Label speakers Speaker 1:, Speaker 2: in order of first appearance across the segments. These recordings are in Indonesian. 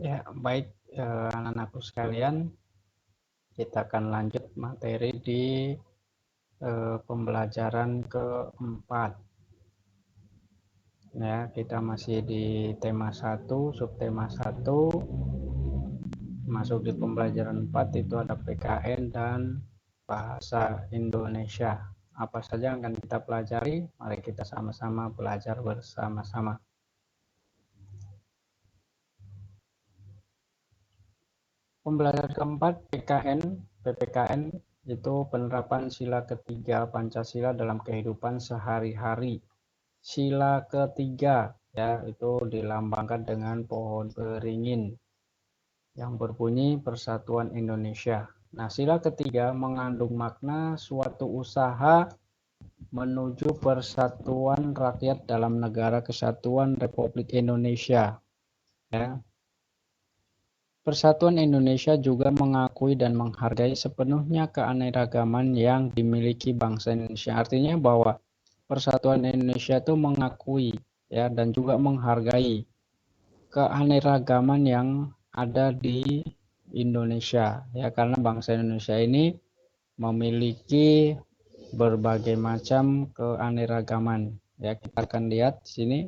Speaker 1: Ya, baik anak-anakku sekalian, kita akan lanjut materi di pembelajaran keempat. Ya, kita masih di tema 1, subtema 1. Masuk di pembelajaran 4 itu ada PKN dan bahasa Indonesia. Apa saja yang akan kita pelajari? Mari kita sama-sama belajar bersama-sama. Pembelajaran keempat PPKN itu penerapan sila ketiga Pancasila dalam kehidupan sehari-hari. Sila ketiga ya itu dilambangkan dengan pohon beringin yang berbunyi Persatuan Indonesia. Nah, sila ketiga mengandung makna suatu usaha menuju persatuan rakyat dalam negara kesatuan Republik Indonesia. Ya, Persatuan Indonesia juga mengakui dan menghargai sepenuhnya keanekaragaman yang dimiliki bangsa Indonesia. Artinya bahwa Persatuan Indonesia itu mengakui ya dan juga menghargai keanekaragaman yang ada di Indonesia ya, karena bangsa Indonesia ini memiliki berbagai macam keanekaragaman. Ya, kita akan lihat di sini.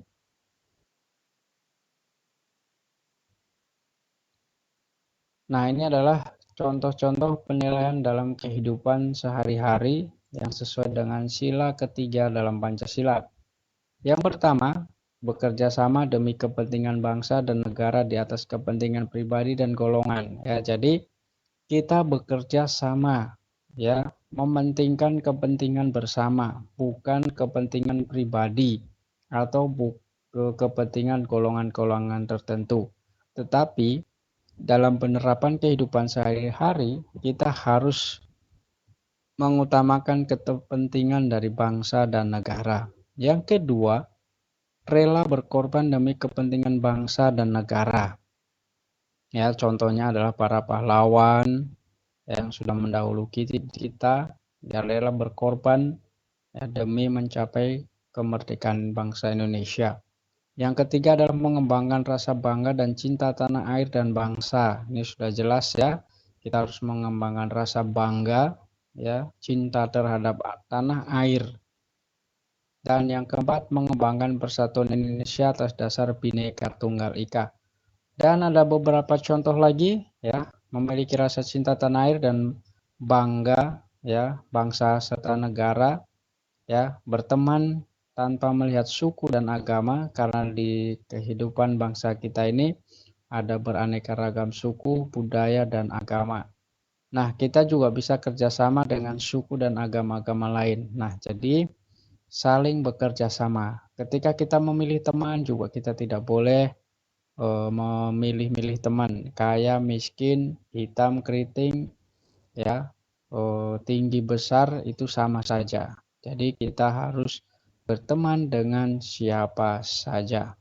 Speaker 1: Nah, ini adalah contoh-contoh penilaian dalam kehidupan sehari-hari yang sesuai dengan sila ketiga dalam Pancasila. Yang pertama, bekerja sama demi kepentingan bangsa dan negara di atas kepentingan pribadi dan golongan. Ya, jadi kita bekerja sama, ya, mementingkan kepentingan bersama, bukan kepentingan pribadi atau kepentingan golongan-golongan tertentu. Tetapi dalam penerapan kehidupan sehari-hari, kita harus mengutamakan kepentingan dari bangsa dan negara. Yang kedua, rela berkorban demi kepentingan bangsa dan negara. Ya, contohnya adalah para pahlawan yang sudah mendahului kita, yang rela berkorban ya, demi mencapai kemerdekaan bangsa Indonesia. Yang ketiga adalah mengembangkan rasa bangga dan cinta tanah air dan bangsa. Ini sudah jelas ya. Kita harus mengembangkan rasa bangga, ya, cinta terhadap tanah air. Dan yang keempat, mengembangkan persatuan Indonesia atas dasar Bhinneka Tunggal Ika. Dan ada beberapa contoh lagi, ya, memiliki rasa cinta tanah air dan bangga, ya, bangsa serta negara, ya, berteman tanpa melihat suku dan agama, karena di kehidupan bangsa kita ini ada beraneka ragam suku, budaya, dan agama. Nah, kita juga bisa kerjasama dengan suku dan agama-agama lain. Nah, jadi saling bekerja sama. Ketika kita memilih teman juga kita tidak boleh memilih-milih teman, kaya, miskin, hitam, keriting, ya, tinggi, besar, itu sama saja. Jadi kita harus berteman dengan siapa saja.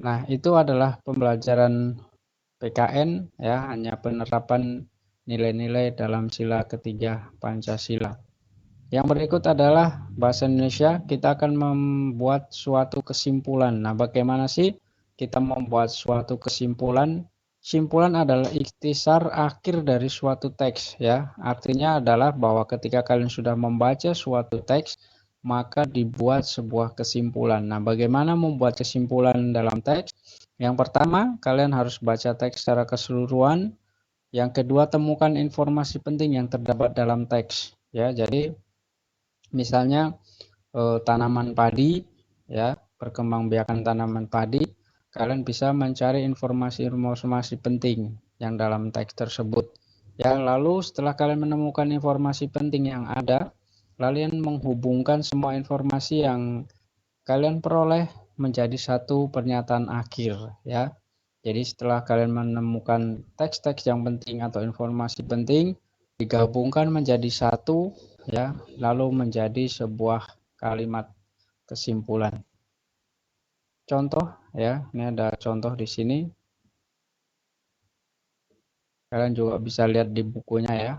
Speaker 1: Nah, itu adalah pembelajaran PKN ya, hanya penerapan nilai-nilai dalam sila ketiga Pancasila. Yang berikut adalah bahasa Indonesia. Kita akan membuat suatu kesimpulan. Nah, bagaimana sih kita membuat suatu kesimpulan? Simpulan adalah ikhtisar akhir dari suatu teks ya. Artinya adalah bahwa ketika kalian sudah membaca suatu teks, maka dibuat sebuah kesimpulan. Nah, bagaimana membuat kesimpulan dalam teks? Yang pertama, kalian harus baca teks secara keseluruhan. Yang kedua, temukan informasi penting yang terdapat dalam teks ya. Jadi misalnya tanaman padi ya, perkembangbiakan tanaman padi, kalian bisa mencari informasi-informasi penting yang dalam teks tersebut. Ya, lalu setelah kalian menemukan informasi penting yang ada, kalian menghubungkan semua informasi yang kalian peroleh menjadi satu pernyataan akhir ya. Jadi setelah kalian menemukan teks-teks yang penting atau informasi penting, digabungkan menjadi satu ya, lalu menjadi sebuah kalimat kesimpulan. Contoh ya, ini ada contoh di sini. Kalian juga bisa lihat di bukunya ya.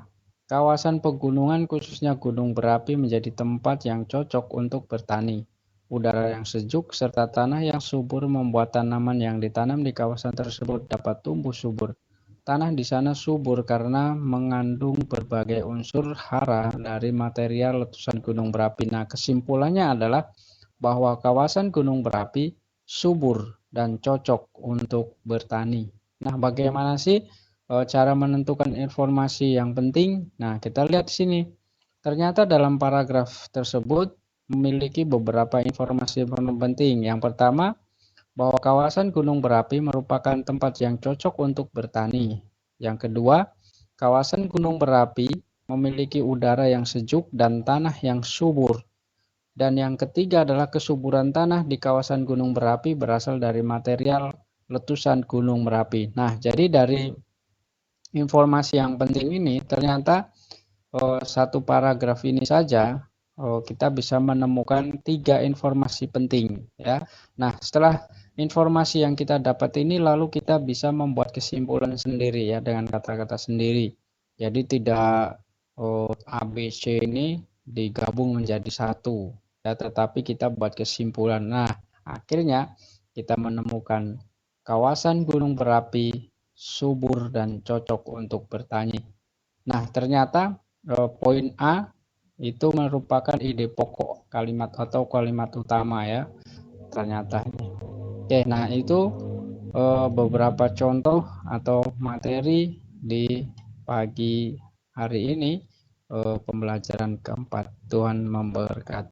Speaker 1: Kawasan pegunungan khususnya gunung berapi menjadi tempat yang cocok untuk bertani. udara yang sejuk, serta tanah yang subur membuat tanaman yang ditanam di kawasan tersebut dapat tumbuh subur. Tanah di sana subur karena mengandung berbagai unsur hara dari material letusan gunung berapi. Nah, kesimpulannya adalah bahwa kawasan gunung berapi subur dan cocok untuk bertani. Nah, bagaimana sih cara menentukan informasi yang penting? Nah, kita lihat di sini. Ternyata dalam paragraf tersebut memiliki beberapa informasi penting. Yang pertama, bahwa kawasan gunung berapi merupakan tempat yang cocok untuk bertani. Yang kedua, kawasan gunung berapi memiliki udara yang sejuk dan tanah yang subur. Dan yang ketiga adalah kesuburan tanah di kawasan gunung berapi berasal dari material letusan gunung berapi. Nah, jadi dari informasi yang penting ini ternyata satu paragraf ini saja kita bisa menemukan 3 informasi penting ya. Nah, setelah informasi yang kita dapat ini lalu kita bisa membuat kesimpulan sendiri ya dengan kata-kata sendiri. Jadi tidak A, B, C ini digabung menjadi satu ya, tetapi kita buat kesimpulan. Nah, akhirnya kita menemukan kawasan gunung berapi subur dan cocok untuk bertani. Nah, ternyata poin A itu merupakan ide pokok kalimat atau kalimat utama ya, ternyata. Oke, nah itu beberapa contoh atau materi di pagi hari ini, pembelajaran keempat. Tuhan memberkati.